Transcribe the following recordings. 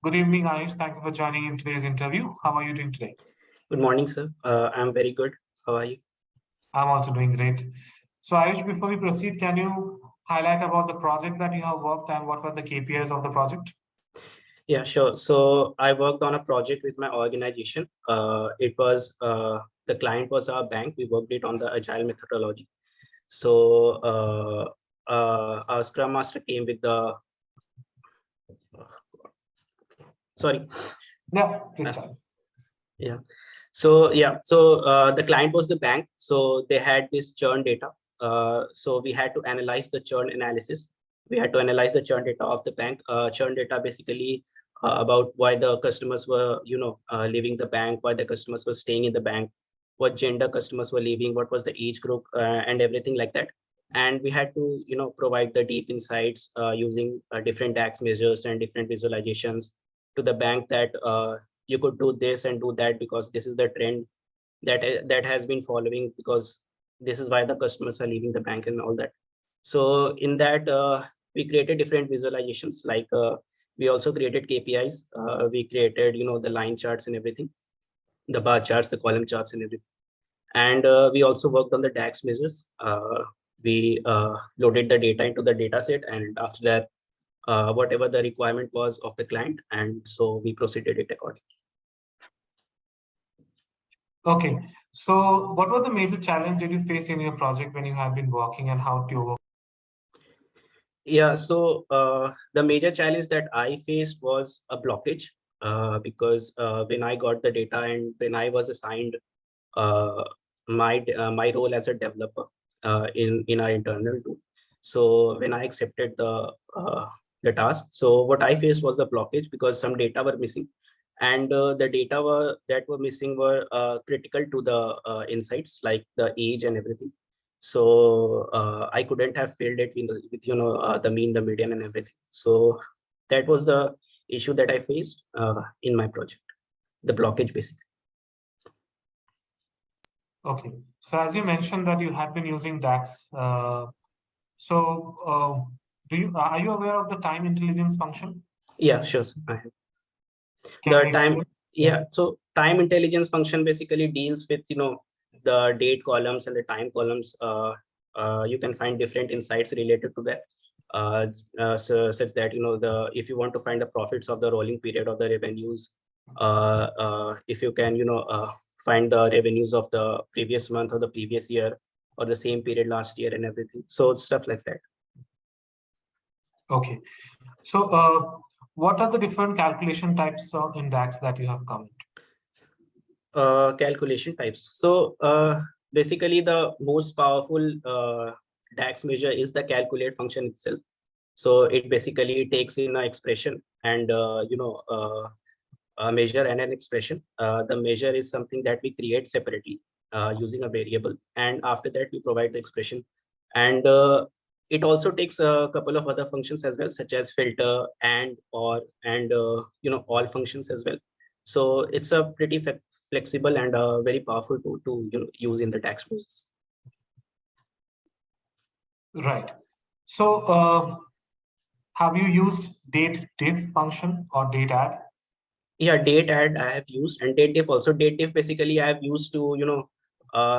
Good evening, Ayush. Thank you for joining in today's interview. How are you doing today? Good morning, sir. I'm very good. How are you? I'm also doing great. So, Ayush, before we proceed, can you highlight about the project that you have worked and what were the KPIs of the project? Yeah, sure. So I worked on a project with my organization. It was the client was our bank. We worked it on the agile methodology. So our Scrum Master came with the sorry. Yeah, please start. Yeah. So the client was the bank. So they had this churn data. So we had to analyze the churn analysis. We had to analyze the churn data of the bank. Churn data basically about why the customers were, leaving the bank, why the customers were staying in the bank, what gender customers were leaving, what was the age group, and everything like that. And we had to, provide the deep insights using different DAX measures and different visualizations to the bank that you could do this and do that because this is the trend that has been following, because this is why the customers are leaving the bank and all that. So in that we created different visualizations, like we also created KPIs. We created the line charts and everything, the bar charts, the column charts and everything. And we also worked on the DAX measures. We loaded the data into the data set, and after that whatever the requirement was of the client, and so we proceeded it accordingly. Okay. So, what were the major challenges did you face in your project when you have been working and how do you overcome? Yeah, so the major challenge that I faced was a blockage, because when I got the data and when I was assigned uh, my role as a developer in our internal tool. So when I accepted the task, so what I faced was the blockage because some data were missing, and the data that were missing were critical to the insights, like the age and everything. So I couldn't have filled it with the mean, the median, and everything. So that was the issue that I faced in my project, the blockage basically. Okay. So, as you mentioned that you have been using DAX, are you aware of the time intelligence function? Yeah, sure, sir. I have. Can you The time, explain? yeah. So time intelligence function basically deals with the date columns and the time columns. You can find different insights related to that. So such that if you want to find the profits of the rolling period or the revenues, if you can find the revenues of the previous month or the previous year or the same period last year and everything. So stuff like that. Okay. So, what are the different calculation types of in DAX that you have come? Calculation types. So basically the most powerful DAX measure is the calculate function itself. So it basically takes in an expression and a measure and an expression. The measure is something that we create separately using a variable, and after that we provide the expression. And it also takes a couple of other functions as well, such as filter and or and all functions as well. So it's a pretty flexible and very powerful tool to use in the DAX process. Right. So, have you used date diff function or date add? Yeah, date add I have used, and date diff also. Date diff basically I have used to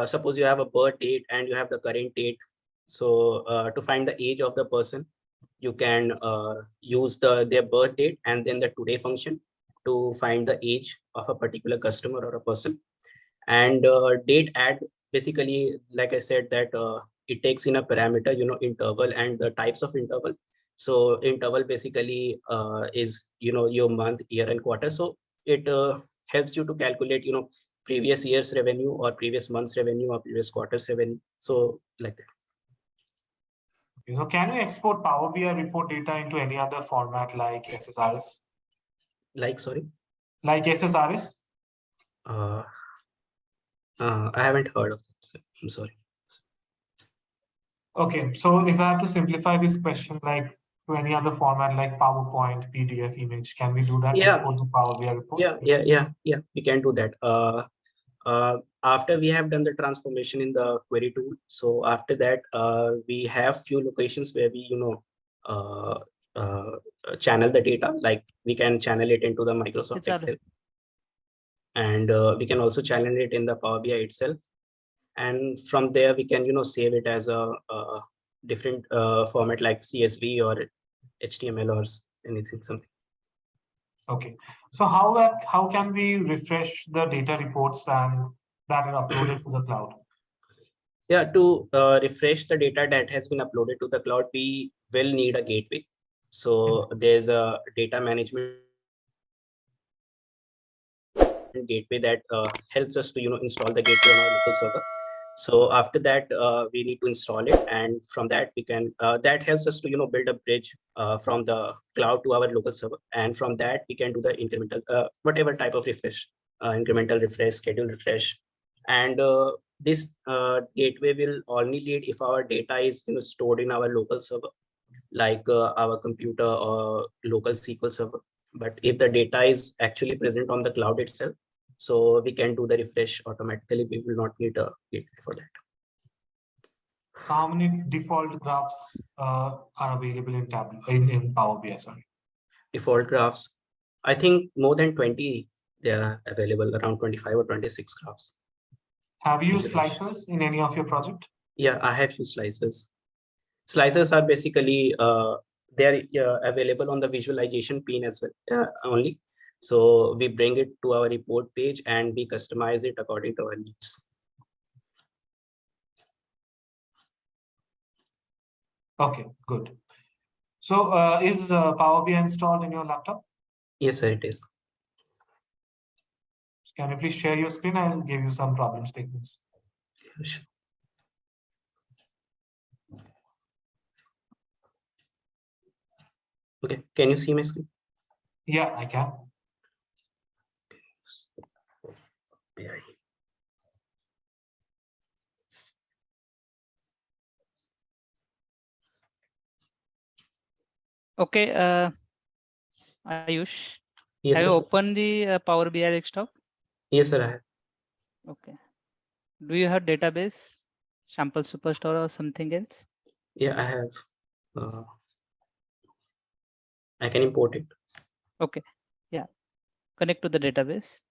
suppose you have a birth date and you have the current date. So to find the age of the person, you can use their birth date and then the today function to find the age of a particular customer or a person. And date add basically, like I said, that it takes in a parameter, interval and the types of interval. So interval basically is your month, year, and quarter. So it helps you to calculate previous year's revenue or previous month's revenue or previous quarter's revenue. So like that. So can you export Power BI report data into any other format like SSRS? Like, sorry? Like SSRS? I haven't heard of it, so I'm sorry. Okay, so if I have to simplify this question, like to any other format like PowerPoint, PDF, image, can we do that? Yeah. Export the Power BI report? Yeah, we can do that. After we have done the transformation in the query tool, so after that we have few locations where we uh, channel the data, like we can channel it into the Microsoft It's all Excel, and we can also channel it in the Power BI itself. And from there we can save it as a, different format like CSV or HTML or anything, something. Okay. So how can we refresh the data reports and that are uploaded to the cloud? Yeah, to refresh the data that has been uploaded to the cloud, we will need a gateway. So there's a data management gateway that helps us to install the gateway on our local server. So after that, we need to install it, and from that we can that helps us to build a bridge from the cloud to our local server, and from that we can do the incremental whatever type of refresh, incremental refresh, schedule refresh, and this gateway will only lead if our data is stored in our local server, like our computer or local SQL server. But if the data is actually present on the cloud itself, so we can do the refresh automatically. We will not need a gateway for that. So how many default graphs are available in in Power BI? Sorry. Default graphs, I think more than 20 they are available, around 25 or 26 graphs. Have you used slicers in any of your project? Yeah, I have used slicers. Slicers are basically they are available on the visualization pane as well only. So we bring it to our report page and we customize it according to our needs. Okay, good. So is Power BI installed in your laptop? Yes, sir, it is. Can you please share your screen? I'll give you some problem statements. Sure. Okay, can you see my screen? Yeah, I can. okay. Ayush, Yes, have you sir. opened the Power BI desktop? Yes, sir, I have. Okay. Do you have database, sample superstore or something else? Yeah, I have. I can import it. Okay. Yeah. Connect to the database.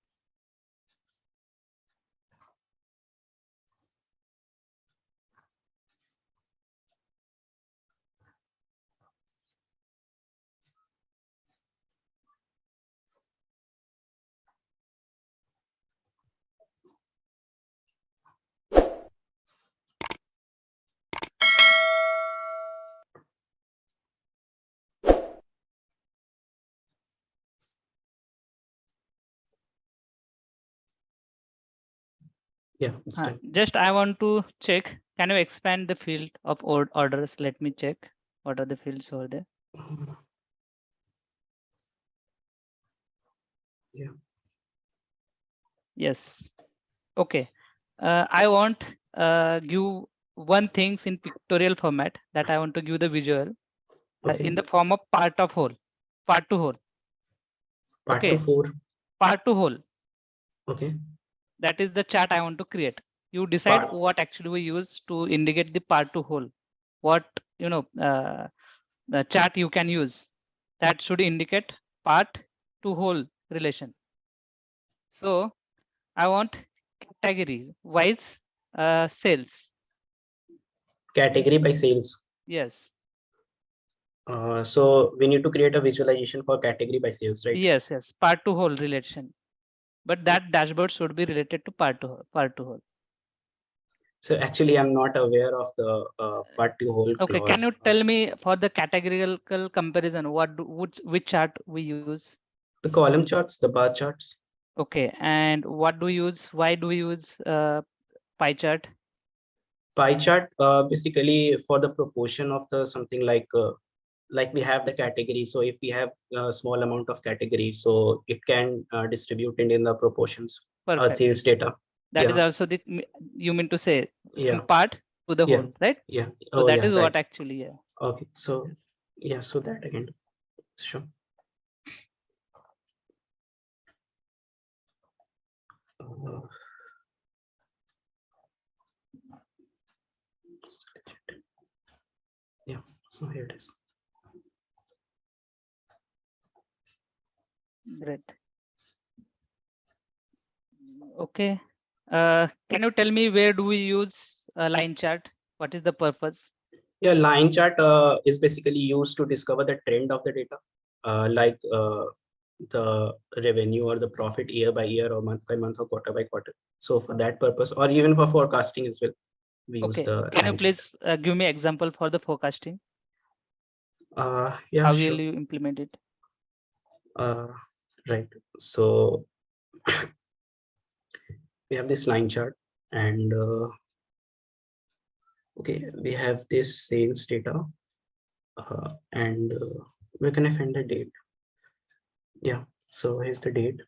Yeah, it's done. Just I want to check. Can you expand the field of orders? Let me check. What are the fields over there? Yeah. Yes. Okay. I want give one things in pictorial format that I want to give the visual Okay. in the form of part of whole, part to whole. Part Okay. 4. Part to whole. Okay. That is the chart I want to create. You decide Part. what actually we use to indicate the part to whole. What the chart you can use that should indicate part to whole relation. So I want category wise sales. Category by sales. Yes. So we need to create a visualization for category by sales, right? Yes, yes. Part to whole relation. But that dashboard should be related to part to whole. Part to whole. So actually, I'm not aware of the part to whole Okay. clause. Can you tell me for the categorical comparison, which chart we use? The column charts, the bar charts. Okay. And what do we use? Why do we use pie chart? Pie chart, basically for the proportion of the something like we have the category. So if we have a small amount of category, so it can distribute it in the proportions. Perfect. Sales data. That is also the you mean to say some part to the whole, right? Yeah. So that is what actually, yeah. Okay. So yeah, so that again. Sure. Yeah, so here it is. Great. Okay. Can you tell me where do we use a line chart? What is the purpose? Yeah, line chart is basically used to discover the trend of the data, like the revenue or the profit year by year or month by month or quarter by quarter. So for that purpose, or even for forecasting as well, we use Okay. the Can you line chart. please give me example for the forecasting? Yeah, How sure. will you implement it? Right. So we have this line chart, and okay, we have this sales data, and where can I find the date? Yeah, so here's the date.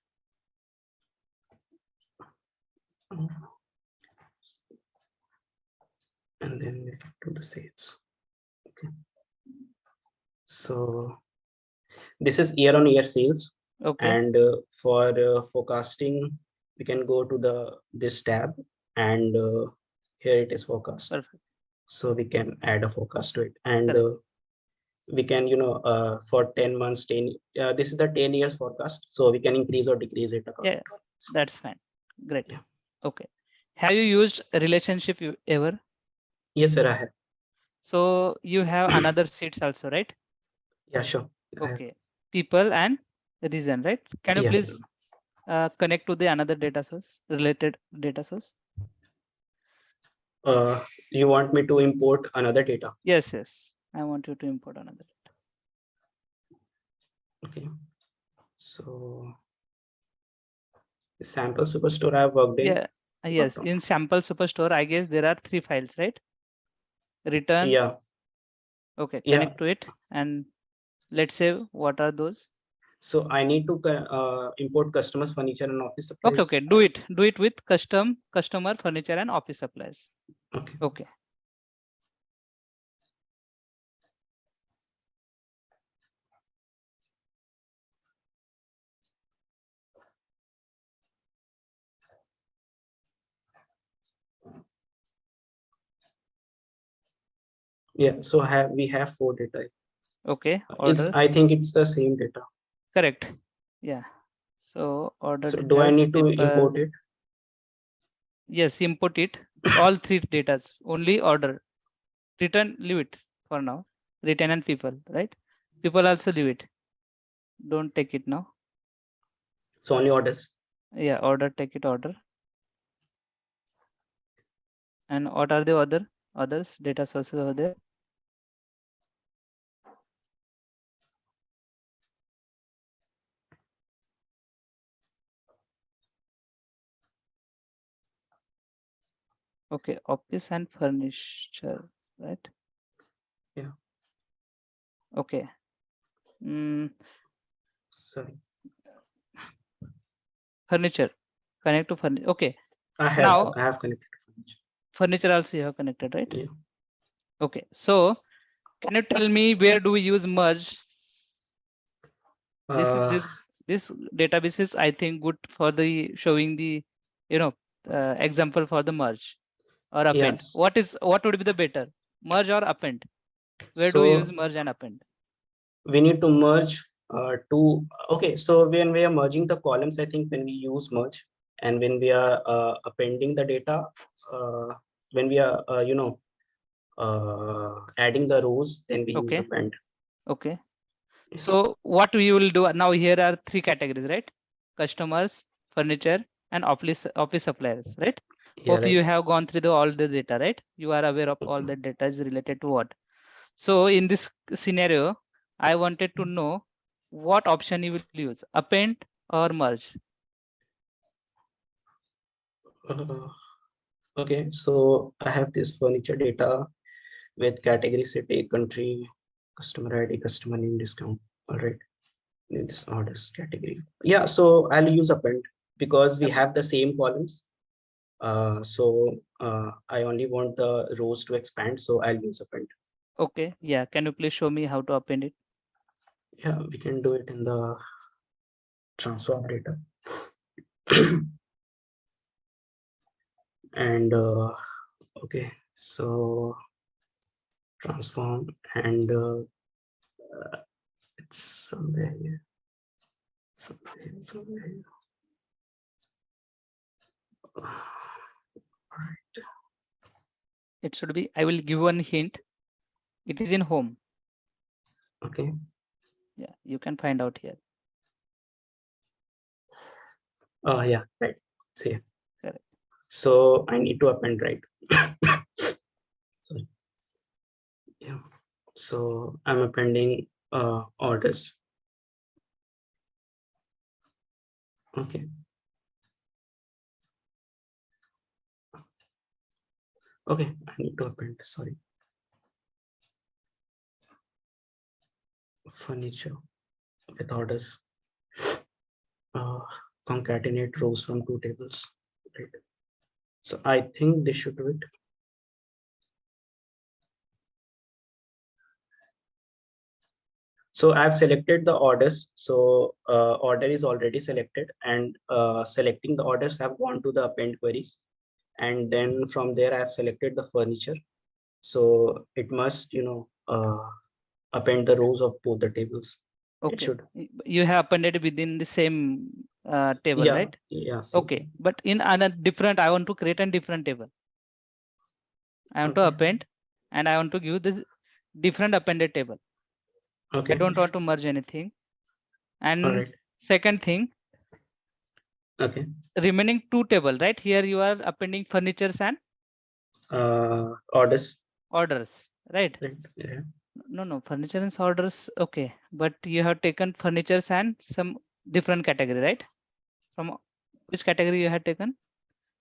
And then we do the sales. Okay. So this is year-on-year sales. Okay. And for forecasting, we can go to this tab, and here it is forecast. Perfect. So we can add a forecast to it, and Correct. we can, for 10 months, this is the 10 years forecast, so we can increase or decrease it. Yeah, that's fine. Great. Yeah. Okay. Have you used a relationship ever? Yes, sir, I have. So you have another sheets also, right? Yeah, sure. Okay. People and reason, right? Can you Yeah. please connect to the another data source, related data source? You want me to import another data? Yes, yes. I want you to import another data. Okay. So the sample superstore I have worked in. Yeah. Yes. In sample superstore, I guess there are 3 files, right? Return. Yeah. Okay. Yeah. Connect to it, and let's say what are those? So I need to import customers, furniture, and office supplies. Okay. Okay. Do it. Do it with customer, furniture, and office supplies. Okay. Okay. Yeah. So we have 4 data. Okay. Order. I think it's the same data. Correct. Yeah. So order. So do I need to import it? Yes, import it. All 3 data. Only order. Return, leave it for now. Return and people, right? People also leave it. Don't take it now. So only orders. Yeah, order, take it order. And what are the others data sources over there? Okay, office and furniture, right? Yeah. Okay. Sorry. Furniture. Connect to furniture. Okay. I have connected to furniture. Furniture also you have connected, right? Yeah. Okay. So can you tell me where do we use merge? This database is, I think, good for the showing the example for the merge or append. Yes. What would be the better, merge or append? Where do we use merge and append? We need to merge two. Okay, so when we are merging the columns, I think when we use merge, and when we are appending the data, when we are adding the rows, then we use append. Okay. So what we will do now, here are 3 categories, right? Customers, furniture, and office suppliers, right? Yeah, Hope right. you have gone through all the data, right? You are aware of all the data is related to what. So in this scenario, I wanted to know what option you will use, append or merge. Okay, so I have this furniture data with category, city, country, customer ID, customer name, discount. All right, in this orders category. Yeah, so I'll use append because we have the same columns. I only want the rows to expand, so I'll use append. Okay, yeah. Can you please show me how to append it? Yeah, we can do it in the transform data. And okay, so transform, and it's somewhere here. So, so It should be, I will give one hint. It is in home. okay. Yeah, you can find out here. Oh yeah, right. See. Correct. So I need to append, right? Sorry. Yeah. So I'm appending orders. Okay. Okay, I need to append, sorry. Furniture with orders. Concatenate rows from two tables. Right. So I think this should do it. So I've selected the orders. So order is already selected, and selecting the orders have gone to the append queries. And then from there I've selected the furniture. So it must, append the rows of both the tables. It Okay. should. You have appended within the same table, Yeah, right? yeah. Okay, but in another different, I want to create a different table. I want to Okay. append, and I want to give this different appended table. Okay. I don't want to merge anything. And All right. second thing, Okay. remaining two table, right? Here you are appending furnitures and Orders. orders, right? Right. Yeah. No, furniture and orders. Okay, but you have taken furnitures and some different category, right? From which category you have taken?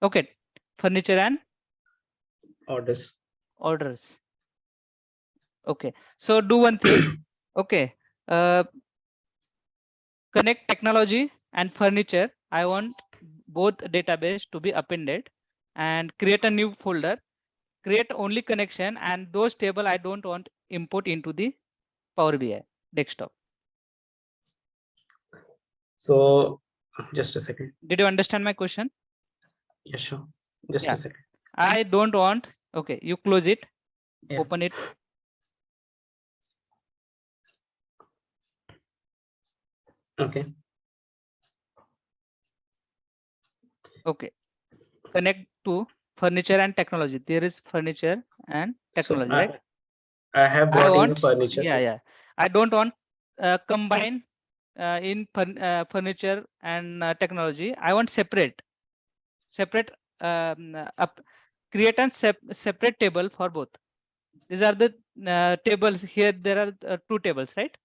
Okay, furniture and Orders. orders. Okay, so do one thing. Okay, connect technology and furniture. I want both database to be appended and create a new folder. Create only connection, and those table I don't want import into the Power BI desktop. So just a second. Did you understand my question? Yeah, sure. Just Yeah. a second. I don't want. Okay, you close it, Yeah. open it. Okay. Okay, connect to furniture and technology. There is furniture and technology, So right? I have I brought in the want, furniture. yeah. I don't want combine in furniture and technology. I want separate create a separate table for both. These are the tables here. There are two tables, right?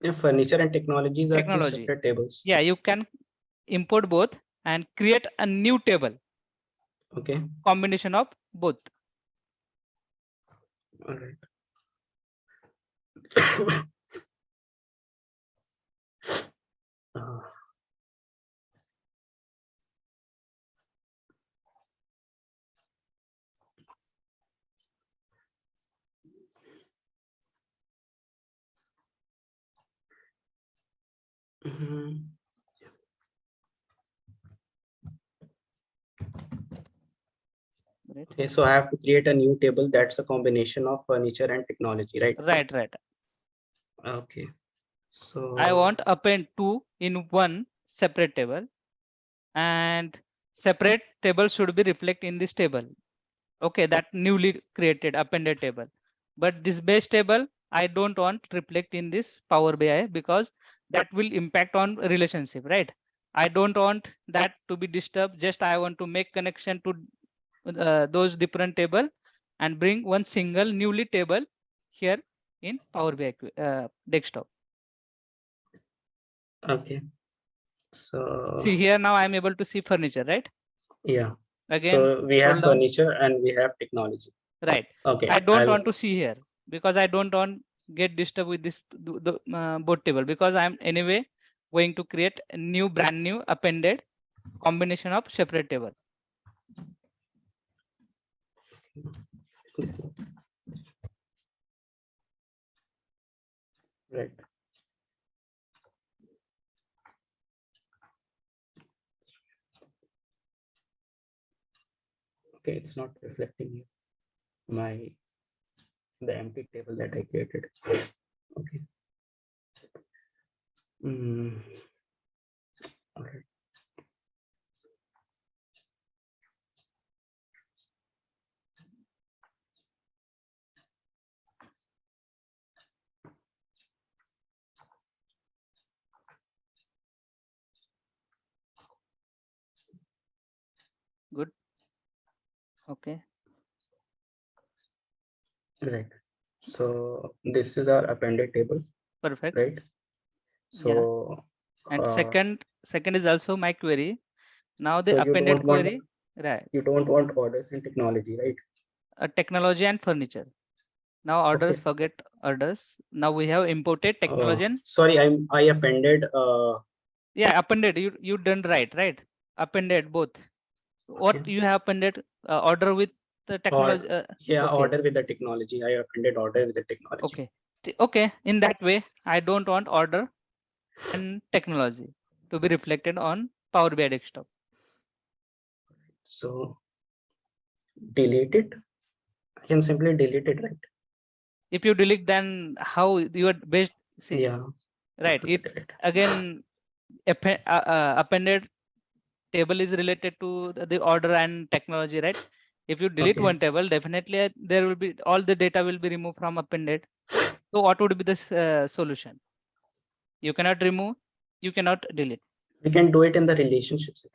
Yeah, furniture and technologies are two Technology. separate tables. Yeah, you can import both and create a new table. Okay. Combination of both. All right. uh, mhm. Right. Okay, so I have to create a new table that's a combination of furniture and technology, right? Right. Okay. So I want append two in one separate table, and separate table should be reflect in this table. Okay, that newly created appended table. But this base table, I don't want reflect in this Power BI because that will impact on relationship, right? I don't want that to be disturbed. Just I want to make connection to those different table and bring one single newly table here in Power BI desktop. okay. So See here now I'm able to see furniture, right? yeah. Again, So we scroll have down. furniture and we have technology. Right. Okay. I don't want to see here because I don't want get disturbed with this both table because I'm anyway going to create a new brand new appended combination of separate table. Right. Okay, it's not reflecting the empty table that I created. Okay. Good. Okay. Right. So this is our appended table, Perfect. right? So And uh, second is also my query. Now the so appended query, right? you don't want orders in technology, right? Technology and furniture. Now orders, Okay. forget orders. Now we have imported technology and Sorry, I appended yeah, appended. You done right? Appended both. What okay. you have appended order with the technology. Yeah, Okay. order with the technology. I appended order with the technology. Okay. Okay. In that way, I don't want order and technology to be reflected on Power BI desktop. So delete it. I can simply delete it, right? If you delete, then how you are based? See, Yeah. right? It again appended table is related to the order and technology, right? If you delete Okay. one table, definitely there will be all the data will be removed from appended. So what would be the solution? You cannot remove, you cannot delete. We can do it in the relationships.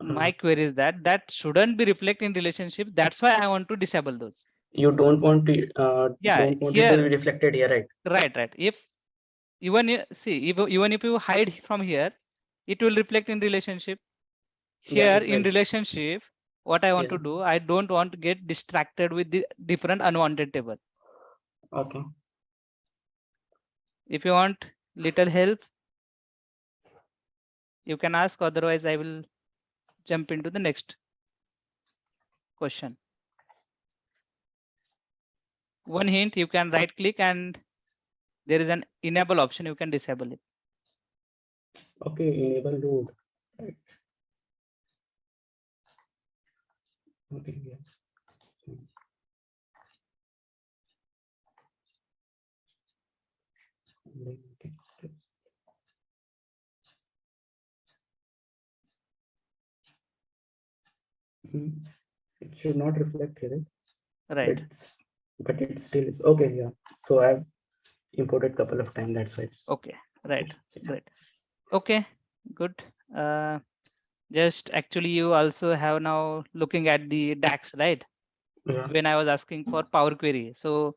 My query is that shouldn't be reflected in relationship. That's why I want to disable those. You don't want to Yeah, don't want it to be reflected here, right? Right. If even if you hide from here, it will reflect in relationship. Yeah, Here it in will. relationship, what I want Yeah. to do, I don't want to get distracted with the different unwanted table. Okay. If you want little help, you can ask, otherwise I will jump into the next question. One hint, you can right click and there is an enable option, you can disable it. Okay, enable load. Right. Okay, yeah. It should not reflect here, Right. but it still is. Okay, yeah. So I've imported couple of times, that's why it's Okay, right. yeah. Great. Okay, good. Just actually you also have now looking at the DAX, right? Yeah. When I was asking for Power Query. So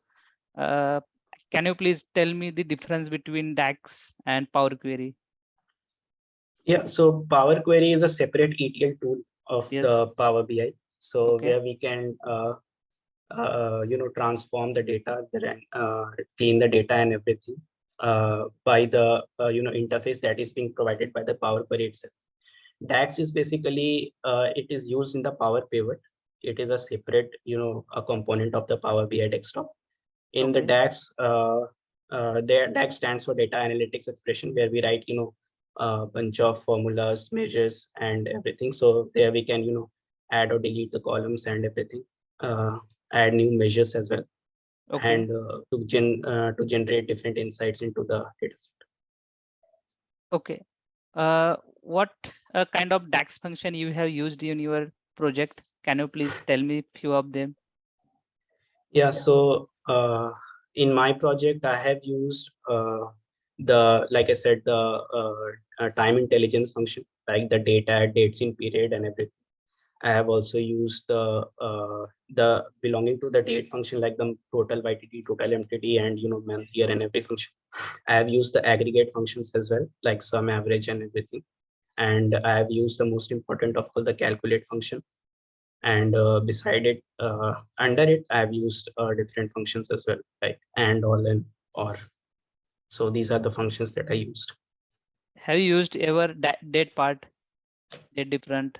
can you please tell me the difference between DAX and Power Query? Yeah, so Power Query is a separate ETL tool of the Power BI. So where we can transform the data, clean the data and everything by the interface that is being provided by the Power Query itself. DAX is basically it is used in the Power Pivot. It is a separate a component of the Power BI desktop. In the DAX, DAX stands for data analytics expression, where we write a bunch of formulas, measures, and everything. So there we can add or delete the columns and everything. Add new measures as well, and to generate different insights into the data set. Okay. What kind of DAX function you have used in your project? Can you please tell me few of them? Yeah, so in my project, I have used like I said, the time intelligence function, like the data, dates in period and everything. I have also used the belonging to the date function, like the total YTD, total MTD, and month, year, and every function. I have used the aggregate functions as well, like sum, average, and everything. And I have used the most important of all, the calculate function. And beside it, under it, I have used different functions as well, like and, all, and or. So these are the functions that I used. Have you used ever date part, date different,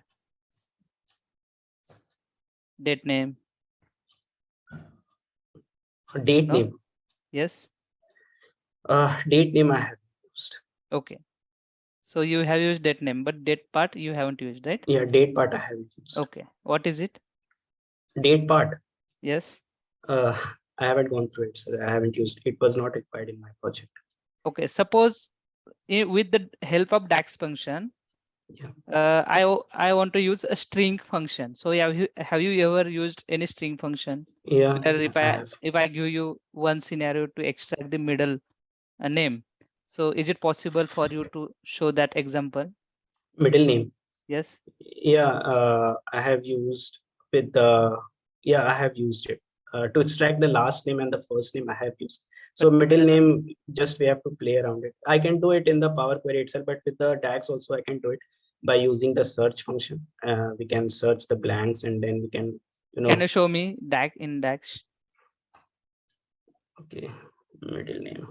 date name? Date name. Yes. Date name I have used. Okay. So you have used date name, but date part you haven't used, right? Yeah, date part I have used. Okay. What is it? Date part. Yes. I haven't gone through it, so I haven't used it. It was not required in my project. Okay. Suppose with the help of DAX function, I want to use a string function. So have you ever used any string function? Yeah. If I give you one scenario to extract the middle name, so is it possible for you to show that example? Middle name. Yes. Yeah, I have used with the, yeah, I have used it. To extract the last name and the first name I have used. So middle name, just we have to play around it. I can do it in the Power Query itself, but with the DAX also I can do it by using the search function. We can search the blanks and then we can, Can you show me DAX in DAX? okay, middle name.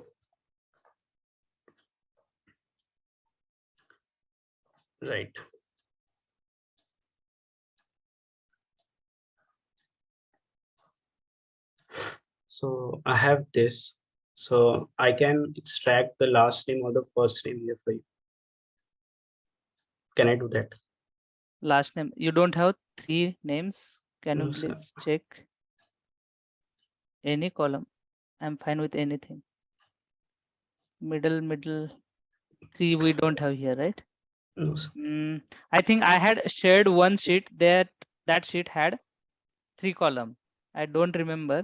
Right. So I have this. So I can extract the last name or the first name here for you. Can I do that? Last name. You don't have 3 names. Can you No, sir. please check any column? I'm fine with anything. Middle 3 we don't have here, right? No, sir. I think I had shared one sheet that sheet had 3 column. I don't remember.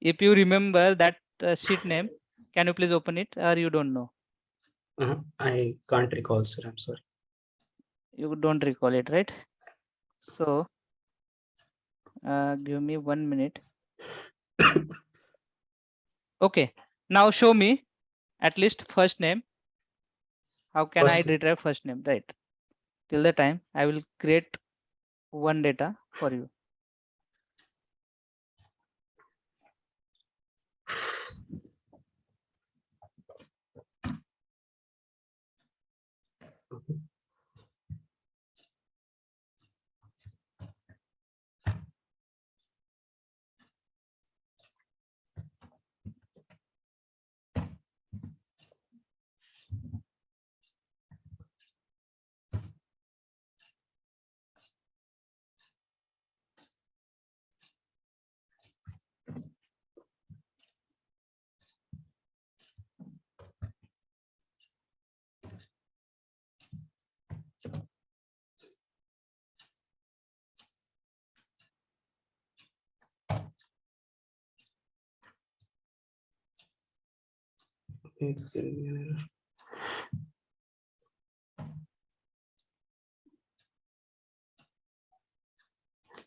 If you remember that sheet name, can you please open it, or you don't know? I can't recall, sir. I'm sorry. You don't recall it, right? So give me 1 minute. Okay, now show me at least first name. How can I First, retrieve first name, right? Till the time I will create one data for you.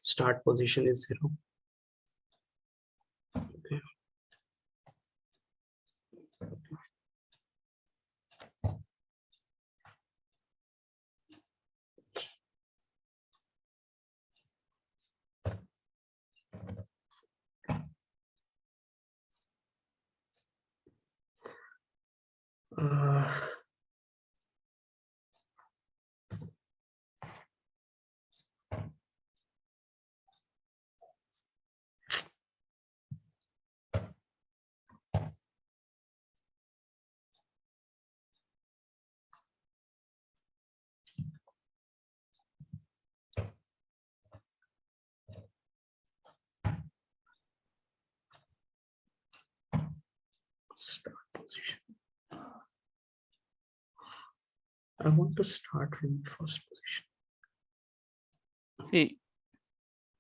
start position is 0. Okay. Start position. I want to start from the first position. See,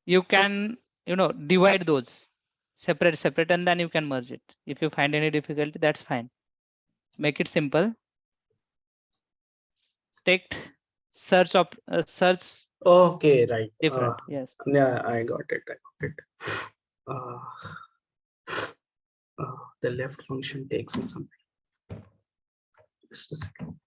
you can, divide those separate, and then you can merge it. If you find any difficulty, that's fine. Make it simple. Take search Okay, right. different. Yes. Yeah, I got it. The left function takes in something. Just a second.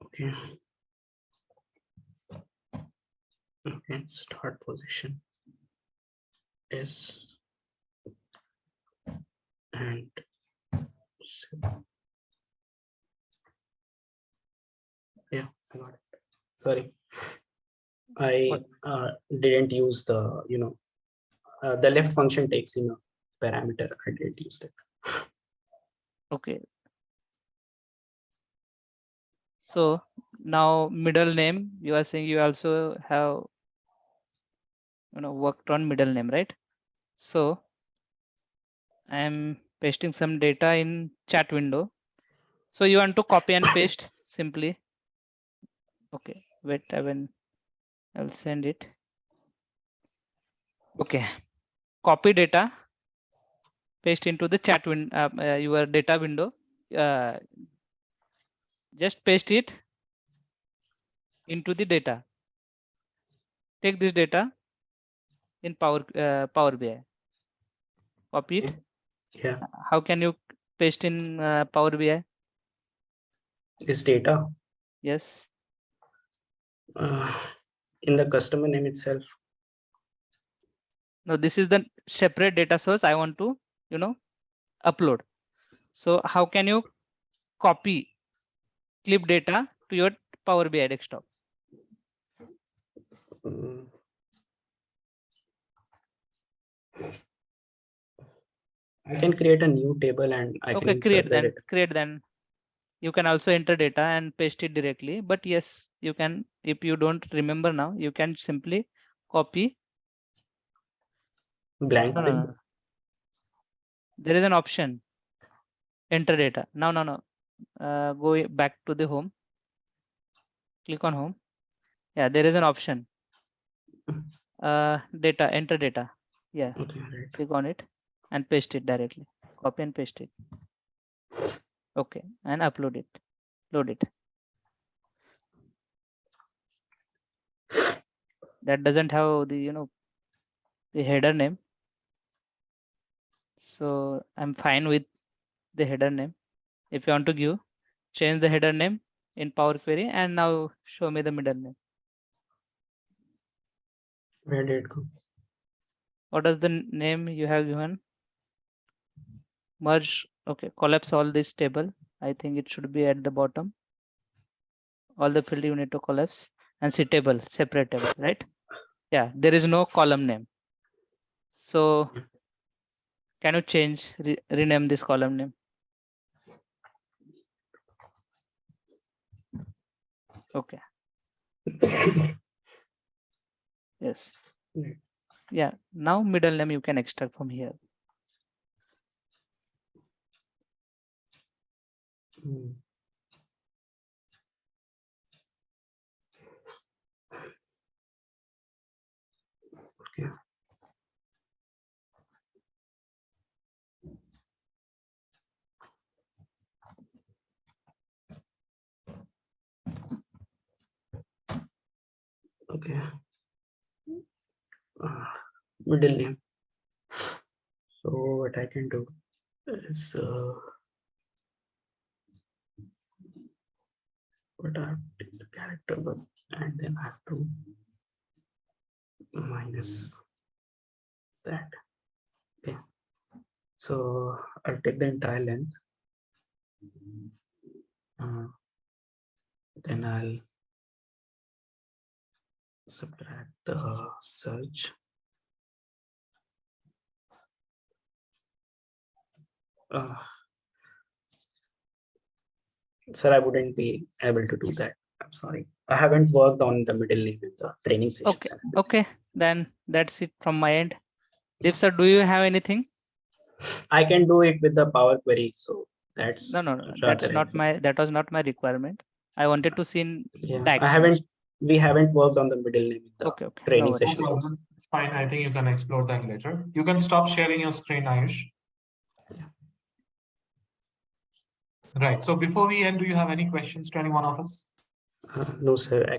Okay. Okay, start position is and yeah, I got it. Sorry, I didn't use the the left function takes in a parameter. I didn't use that. Okay. So now middle name, you are saying you also have worked on middle name, right? So I'm pasting some data in chat window. So you want to copy and paste simply. Okay, wait, I'll send it. Okay, copy data, paste into the chat window, your data window. Just paste it into the data. Take this data in Power BI. Copy it. Yeah. How can you paste in Power BI? This data Yes. in the customer name itself. No, this is the separate data source I want to, upload. So how can you copy clip data to your Power BI desktop? I can create a new table and I can insert the data. Create then. You can also enter data and paste it directly. But yes, you can, if you don't remember now, you can simply copy. Blank. No. There is an option. Enter data. No. Go back to the home. Click on home. Yeah, there is an option. Data, enter data. Yeah, Okay, right. click on it and paste it directly. Copy and paste it. Okay, and upload it. Load it. That doesn't have the the header name. So I'm fine with the header name. If you want to give, change the header name in Power Query and now show me the middle name. Where did it go? What is the name you have given? Merge. Okay, collapse all this table. I think it should be at the bottom. All the field you need to collapse and see table, separate table, right? Yeah, there is no column name. So can you change, rename this column name? Okay. Yes. Yeah, now middle name you can extract from here. Okay. Okay. Middle name. So what I can do is what I have to take the character one and then I have to minus that. Okay. So I'll take the entire length. Then I'll subtract the search. Sir, I wouldn't be able to do that. I'm sorry. I haven't worked on the middle name in the training session. Okay, then that's it from my end. Deep sir, do you have anything? I can do it with the Power Query. So that's No. That's not that was not my requirement. I wanted to see in we haven't worked on the middle name in the training session. No problem. It's fine. I think you can explore that later. You can stop sharing your screen, Ayush. Yeah. Right. So before we end, do you have any questions to any one of us? No, sir.